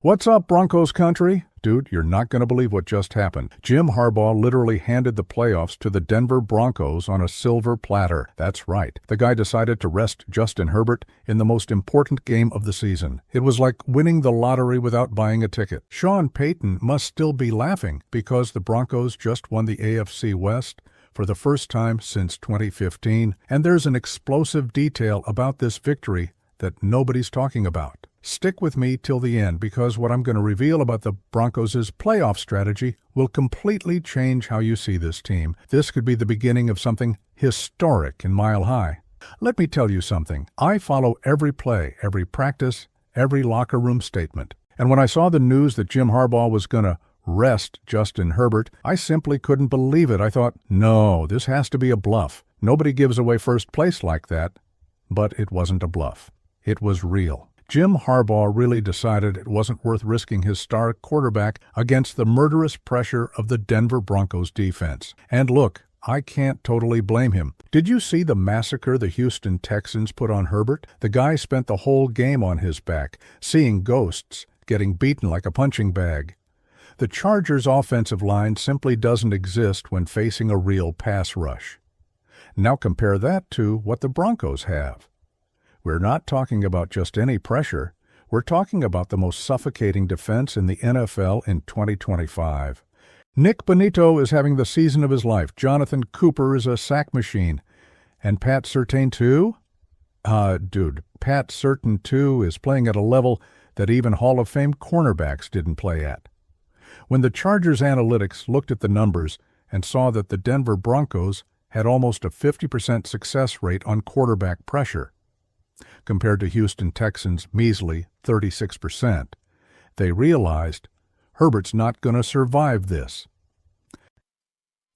What's up, Broncos Country? Dude, you're not going to believe what just happened. Jim Harbaugh literally handed the playoffs to the Denver Broncos on a silver platter. That's right. The guy decided to rest Justin Herbert in the most important game of the season. It was like winning the lottery without buying a ticket. Sean Payton must still be laughing because the Broncos just won the AFC West for the first time since 2015, and there's an explosive detail about this victory that nobody's talking about. Stick with me till the end because what I'm going to reveal about the Broncos' playoff strategy will completely change how you see this team. This could be the beginning of something historic in Mile High. Let me tell you something. I follow every play, every practice, every locker room statement. And when I saw the news that Jim Harbaugh was going to rest Justin Herbert, I simply couldn't believe it. I thought, no, this has to be a bluff. Nobody gives away first place like that. But it wasn't a bluff. It was real. Jim Harbaugh really decided it wasn't worth risking his star quarterback against the murderous pressure of the Denver Broncos defense. And look, I can't totally blame him. Did you see the massacre the Houston Texans put on Herbert? The guy spent the whole game on his back, seeing ghosts, getting beaten like a punching bag. The Chargers' offensive line simply doesn't exist when facing a real pass rush. Now compare that to what the Broncos have. We're not talking about just any pressure. We're talking about the most suffocating defense in the NFL in 2025. Nick Bonito is having the season of his life. Jonathan Cooper is a sack machine. And Pat Surtain, too? Pat Surtain, too, is playing at a level that even Hall of Fame cornerbacks didn't play at. When the Chargers analytics looked at the numbers and saw that the Denver Broncos had almost a 50% success rate on quarterback pressure, compared to Houston Texans' measly 36%. They realized Herbert's not going to survive this.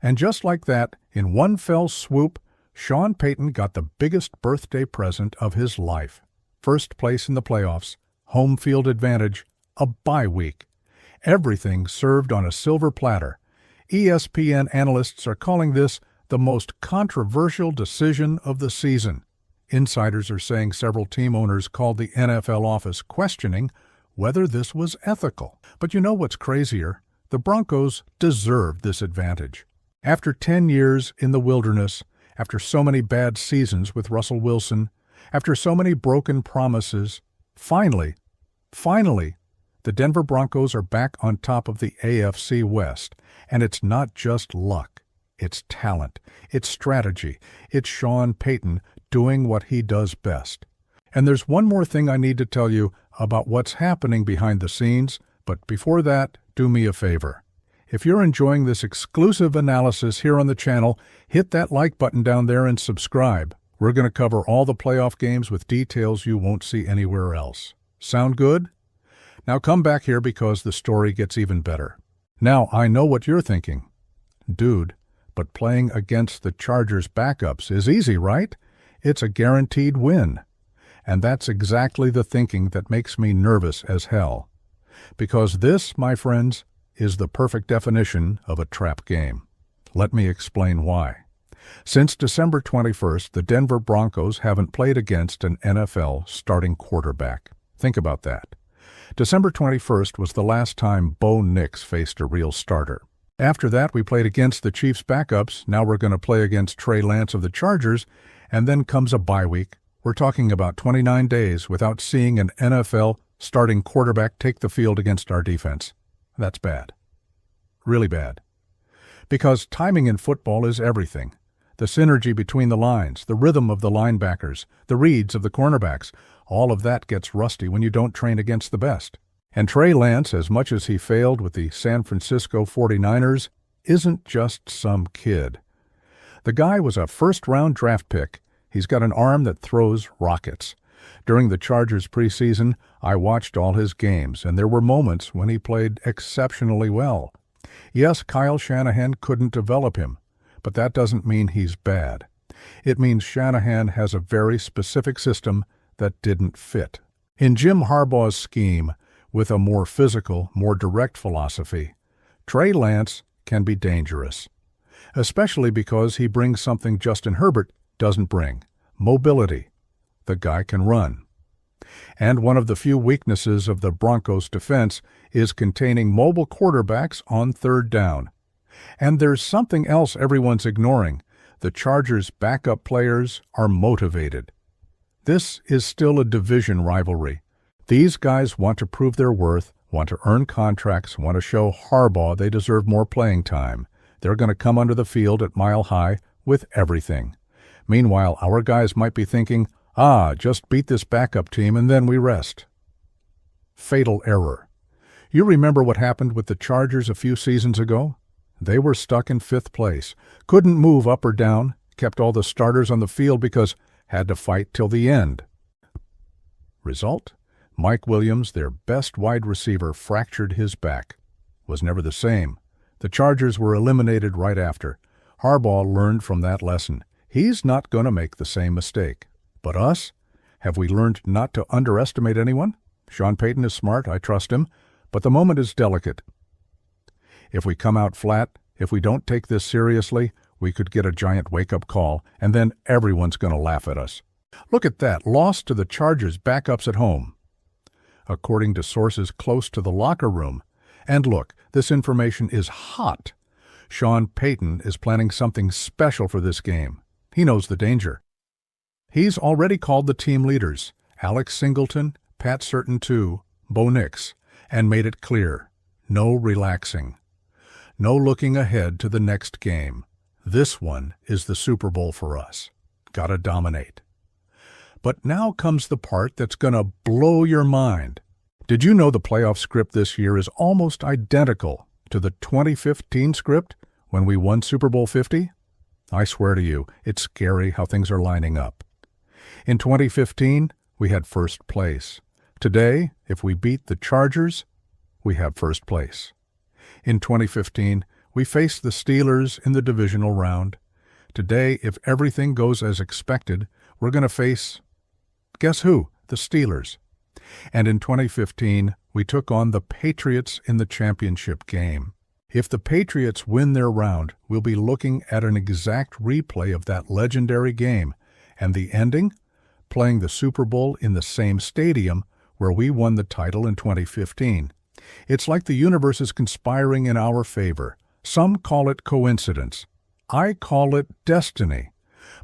And just like that, in one fell swoop, Sean Payton got the biggest birthday present of his life. First place in the playoffs, home field advantage, a bye week. Everything served on a silver platter. ESPN analysts are calling this the most controversial decision of the season. Insiders are saying several team owners called the NFL office questioning whether this was ethical. But you know what's crazier? The Broncos deserved this advantage. After 10 years in the wilderness, after so many bad seasons with Russell Wilson, after so many broken promises, finally, the Denver Broncos are back on top of the AFC West. And it's not just luck. It's talent. It's strategy. It's Sean Payton doing what he does best. And there's one more thing I need to tell you about what's happening behind the scenes, but before that, do me a favor. If you're enjoying this exclusive analysis here on the channel, hit that like button down there and subscribe. We're going to cover all the playoff games with details you won't see anywhere else. Sound good? Now come back here because the story gets even better. Now, I know what you're thinking. Dude, but playing against the Chargers' backups is easy, right? It's a guaranteed win. And that's exactly the thinking that makes me nervous as hell. Because this, my friends, is the perfect definition of a trap game. Let me explain why. Since December 21st, the Denver Broncos haven't played against an NFL starting quarterback. Think about that. December 21st was the last time Bo Nix faced a real starter. After that, we played against the Chiefs' backups. Now we're going to play against Trey Lance of the Chargers, and then comes a bye week. We're talking about 29 days without seeing an NFL starting quarterback take the field against our defense. That's bad. Really bad. Because timing in football is everything. The synergy between the lines, the rhythm of the linebackers, the reads of the cornerbacks, all of that gets rusty when you don't train against the best. And Trey Lance, as much as he failed with the San Francisco 49ers, isn't just some kid. The guy was a first-round draft pick. He's got an arm that throws rockets. During the Chargers preseason, I watched all his games, and there were moments when he played exceptionally well. Yes, Kyle Shanahan couldn't develop him, but that doesn't mean he's bad. It means Shanahan has a very specific system that didn't fit. In Jim Harbaugh's scheme, with a more physical, more direct philosophy, Trey Lance can be dangerous, especially because he brings something Justin Herbert doesn't bring: mobility. The guy can run. And one of the few weaknesses of the Broncos' defense is containing mobile quarterbacks on third down. And there's something else everyone's ignoring. The Chargers' backup players are motivated. This is still a division rivalry. These guys want to prove their worth, want to earn contracts, want to show Harbaugh they deserve more playing time. They're going to come under the field at Mile High with everything. Meanwhile, our guys might be thinking, just beat this backup team and then we rest. Fatal error. You remember what happened with the Chargers a few seasons ago? They were stuck in 5th place, couldn't move up or down, kept all the starters on the field because had to fight till the end. Result? Mike Williams, their best wide receiver, fractured his back. Was never the same. The Chargers were eliminated right after. Harbaugh learned from that lesson. He's not going to make the same mistake. But us? Have we learned not to underestimate anyone? Sean Payton is smart, I trust him, but the moment is delicate. If we come out flat, if we don't take this seriously, we could get a giant wake-up call, and then everyone's going to laugh at us. Look at that, loss to the Chargers backups at home. According to sources close to the locker room. And look, this information is hot. Sean Payton is planning something special for this game. He knows the danger. He's already called the team leaders, Alex Singleton, Pat Certain II, Bo Nix, and made it clear, no relaxing. No looking ahead to the next game. This one is the Super Bowl for us. Gotta dominate. But now comes the part that's gonna blow your mind. Did you know the playoff script this year is almost identical to the 2015 script when we won Super Bowl 50? I swear to you, it's scary how things are lining up. In 2015, we had first place. Today, if we beat the Chargers, we have first place. In 2015, we faced the Steelers in the divisional round. Today, if everything goes as expected, we're going to face, guess who? The Steelers. And in 2015, we took on the Patriots in the championship game. If the Patriots win their round, we'll be looking at an exact replay of that legendary game. And the ending? Playing the Super Bowl in the same stadium where we won the title in 2015. It's like the universe is conspiring in our favor. Some call it coincidence. I call it destiny.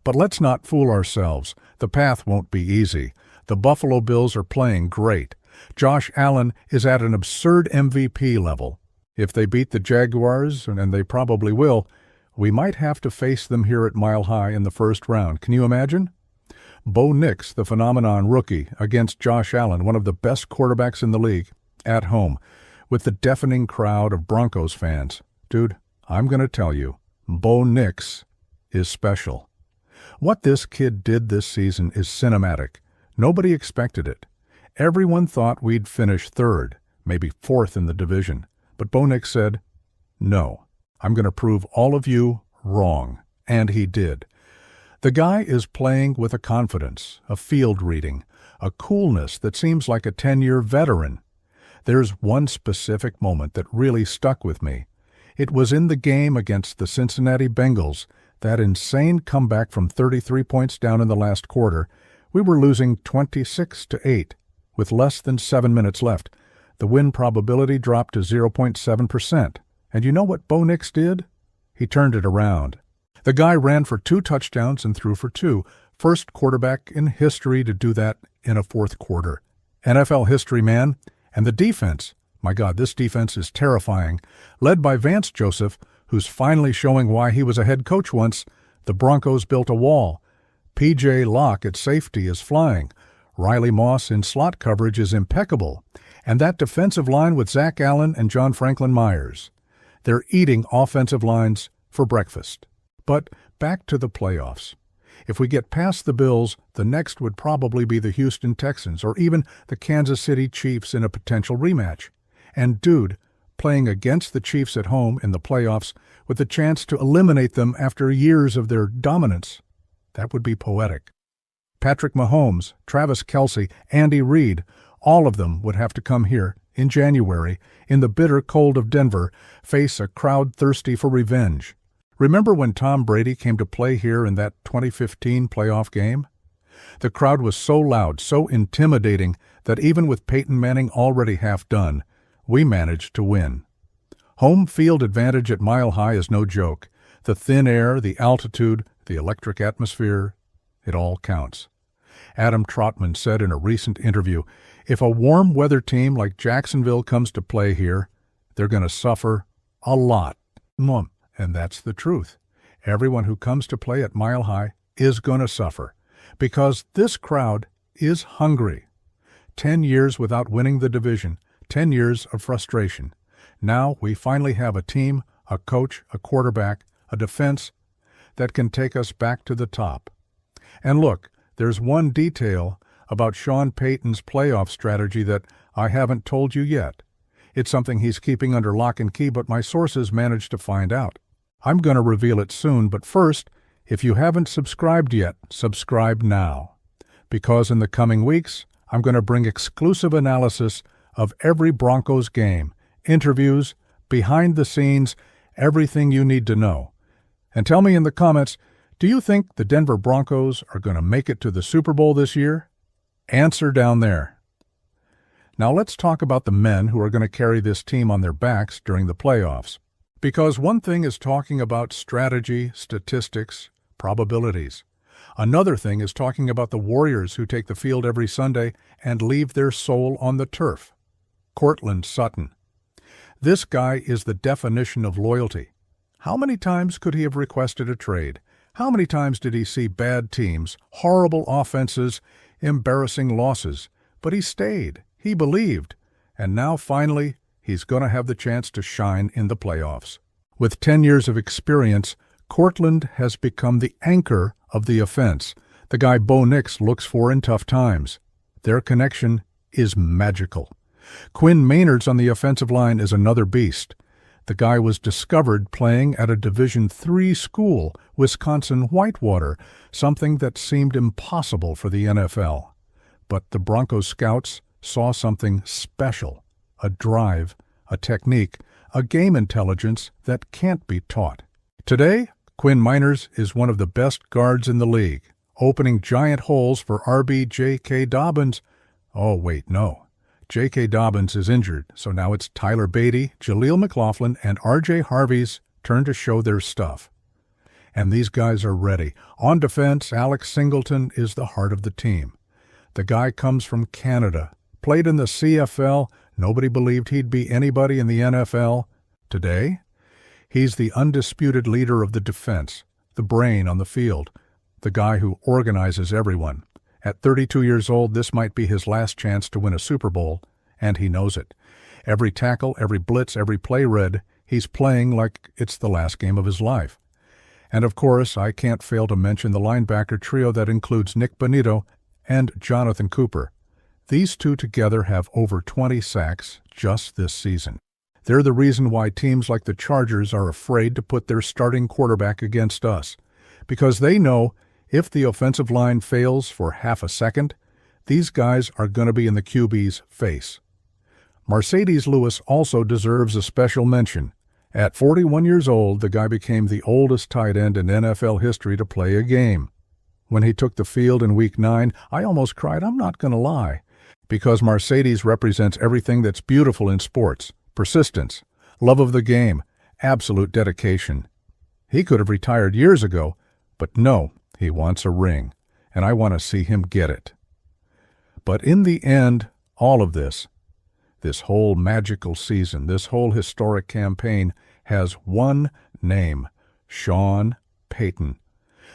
But let's not fool ourselves. The path won't be easy. The Buffalo Bills are playing great. Josh Allen is at an absurd MVP level. If they beat the Jaguars, and they probably will, we might have to face them here at Mile High in the first round. Can you imagine? Bo Nix, the phenomenon rookie, against Josh Allen, one of the best quarterbacks in the league, at home, with the deafening crowd of Broncos fans. Dude, I'm going to tell you, Bo Nix is special. What this kid did this season is cinematic. Nobody expected it. Everyone thought we'd finish third, maybe fourth in the division. But Bo Nix said, no, I'm going to prove all of you wrong. And he did. The guy is playing with a confidence, a field reading, a coolness that seems like a 10-year veteran. There's one specific moment that really stuck with me. It was in the game against the Cincinnati Bengals, that insane comeback from 33 points down in the last quarter. We were losing 26-8 with less than 7 minutes left. The win probability dropped to 0.7%. And you know what Bo Nix did? He turned it around. The guy ran for 2 touchdowns and threw for 2. First quarterback in history to do that in a fourth quarter. NFL history, man. And the defense, my God, this defense is terrifying. Led by Vance Joseph, who's finally showing why he was a head coach once. The Broncos built a wall. P.J. Locke at safety is flying. Riley Moss in slot coverage is impeccable. And that defensive line with Zach Allen and John Franklin Myers. They're eating offensive lines for breakfast. But back to the playoffs. If we get past the Bills, the next would probably be the Houston Texans or even the Kansas City Chiefs in a potential rematch. And dude, playing against the Chiefs at home in the playoffs with the chance to eliminate them after years of their dominance, that would be poetic. Patrick Mahomes, Travis Kelce, Andy Reid, all of them would have to come here in January, in the bitter cold of Denver, face a crowd thirsty for revenge. Remember when Tom Brady came to play here in that 2015 playoff game? The crowd was so loud, so intimidating, that even with Peyton Manning already half done, we managed to win. Home field advantage at Mile High is no joke. The thin air, the altitude, the electric atmosphere, it all counts. Adam Trotman said in a recent interview, if a warm weather team like Jacksonville comes to play here, they're going to suffer a lot. And that's the truth. Everyone who comes to play at Mile High is going to suffer, because this crowd is hungry. 10 years without winning the division, 10 years of frustration. Now we finally have a team, a coach, a quarterback, a defense that can take us back to the top. And look, there's one detail about Sean Payton's playoff strategy that I haven't told you yet. It's something he's keeping under lock and key, but my sources managed to find out. I'm going to reveal it soon, but first, if you haven't subscribed yet, subscribe now. Because in the coming weeks, I'm going to bring exclusive analysis of every Broncos game, interviews, behind the scenes, everything you need to know. And tell me in the comments, do you think the Denver Broncos are going to make it to the Super Bowl this year? Answer down there. Now let's talk about the men who are going to carry this team on their backs during the playoffs. Because one thing is talking about strategy, statistics, probabilities. Another thing is talking about the Warriors who take the field every Sunday and leave their soul on the turf. Courtland Sutton. This guy is the definition of loyalty. How many times could he have requested a trade? How many times did he see bad teams, horrible offenses, embarrassing losses? But he stayed. He believed. And now, finally, he's going to have the chance to shine in the playoffs. With 10 years of experience, Courtland has become the anchor of the offense, the guy Bo Nix looks for in tough times. Their connection is magical. Quinn Maynard's on the offensive line is another beast. The guy was discovered playing at a Division III school, Wisconsin Whitewater, something that seemed impossible for the NFL. But the Broncos scouts saw something special, a drive, a technique, a game intelligence that can't be taught. Today, Quinn Meinerz is one of the best guards in the league, opening giant holes for RB J.K. Dobbins. Oh, wait, no. J.K. Dobbins is injured, so now it's Tyler Beatty, Jaleel McLaughlin, and R.J. Harvey's turn to show their stuff. And these guys are ready. On defense, Alex Singleton is the heart of the team. The guy comes from Canada, played in the CFL. Nobody believed he'd be anybody in the NFL. Today, he's the undisputed leader of the defense, the brain on the field, the guy who organizes everyone. At 32 years old, this might be his last chance to win a Super Bowl, and he knows it. Every tackle, every blitz, every play read, he's playing like it's the last game of his life. And of course, I can't fail to mention the linebacker trio that includes Nick Bonito and Jonathan Cooper. These two together have over 20 sacks just this season. They're the reason why teams like the Chargers are afraid to put their starting quarterback against us, because they know if the offensive line fails for half a second, these guys are going to be in the QB's face. Mercedes Lewis also deserves a special mention. At 41 years old, the guy became the oldest tight end in NFL history to play a game. When he took the field in Week 9, I almost cried, I'm not going to lie, because Mercedes represents everything that's beautiful in sports: persistence, love of the game, absolute dedication. He could have retired years ago, but no, he wants a ring, and I want to see him get it. But in the end, all of this whole magical season, this whole historic campaign has one name: Sean Payton.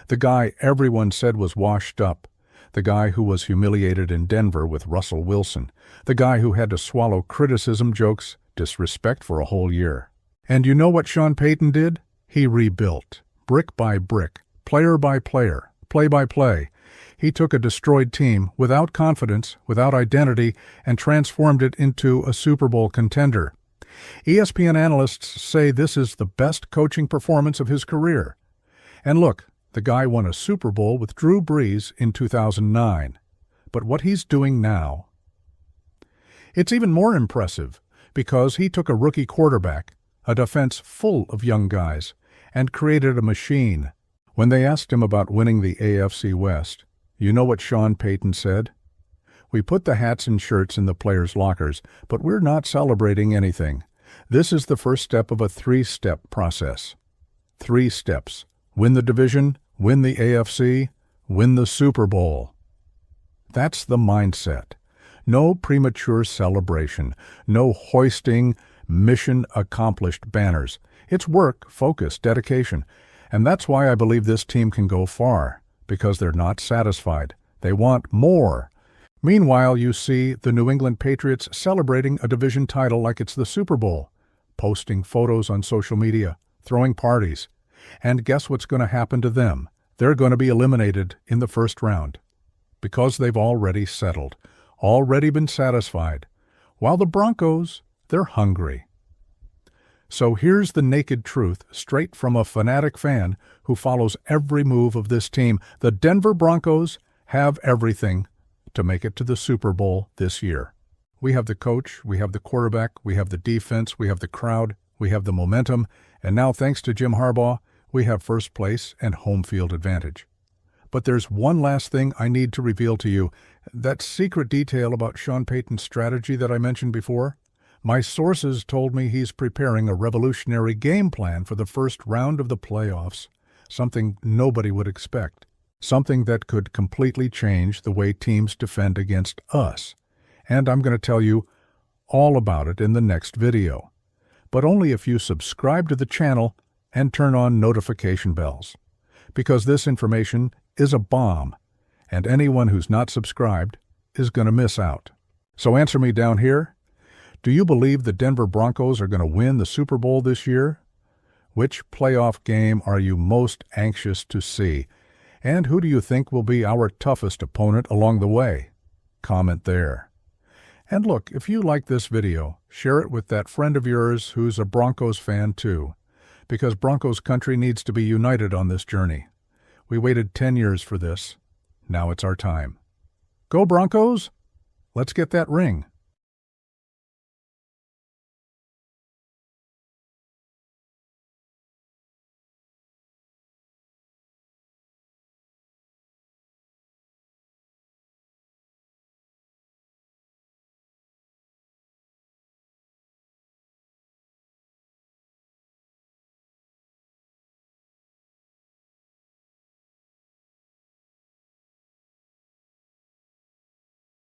The guy everyone said was washed up, the guy who was humiliated in Denver with Russell Wilson, the guy who had to swallow criticism, jokes, disrespect for a whole year. And you know what Sean Payton did? He rebuilt, brick by brick, player by player, play by play. He took a destroyed team without confidence, without identity, and transformed it into a Super Bowl contender. ESPN analysts say this is the best coaching performance of his career. And look, the guy won a Super Bowl with Drew Brees in 2009. But what he's doing now, it's even more impressive, because he took a rookie quarterback, a defense full of young guys, and created a machine. When they asked him about winning the AFC West, You know what Sean Payton said? We put the hats and shirts in the players' lockers, but we're not celebrating anything. This is the first step of a three-step process. 3 steps. Win the division, win the AFC, win the Super Bowl. That's the mindset. No premature celebration, no hoisting mission accomplished banners. It's work, focus, dedication. And that's why I believe this team can go far, because they're not satisfied. They want more. Meanwhile, you see the New England Patriots celebrating a division title like it's the Super Bowl, posting photos on social media, throwing parties. And guess what's going to happen to them? They're going to be eliminated in the first round, because they've already settled, already been satisfied, while the Broncos, they're hungry. So here's the naked truth, straight from a fanatic fan who follows every move of this team. The Denver Broncos have everything to make it to the Super Bowl this year. We have the coach, we have the quarterback, we have the defense, we have the crowd, we have the momentum, and now thanks to Jim Harbaugh, we have first place and home field advantage. But there's one last thing I need to reveal to you. That secret detail about Sean Payton's strategy that I mentioned before? My sources told me he's preparing a revolutionary game plan for the first round of the playoffs, something nobody would expect, something that could completely change the way teams defend against us. And I'm going to tell you all about it in the next video. But only if you subscribe to the channel and turn on notification bells, because this information is a bomb, and anyone who's not subscribed is going to miss out. So answer me down here. Do you believe the Denver Broncos are going to win the Super Bowl this year? Which playoff game are you most anxious to see? And who do you think will be our toughest opponent along the way? Comment there. And look, if you like this video, share it with that friend of yours who's a Broncos fan too, because Broncos Country needs to be united on this journey. We waited 10 years for this. Now it's our time. Go Broncos! Let's get that ring.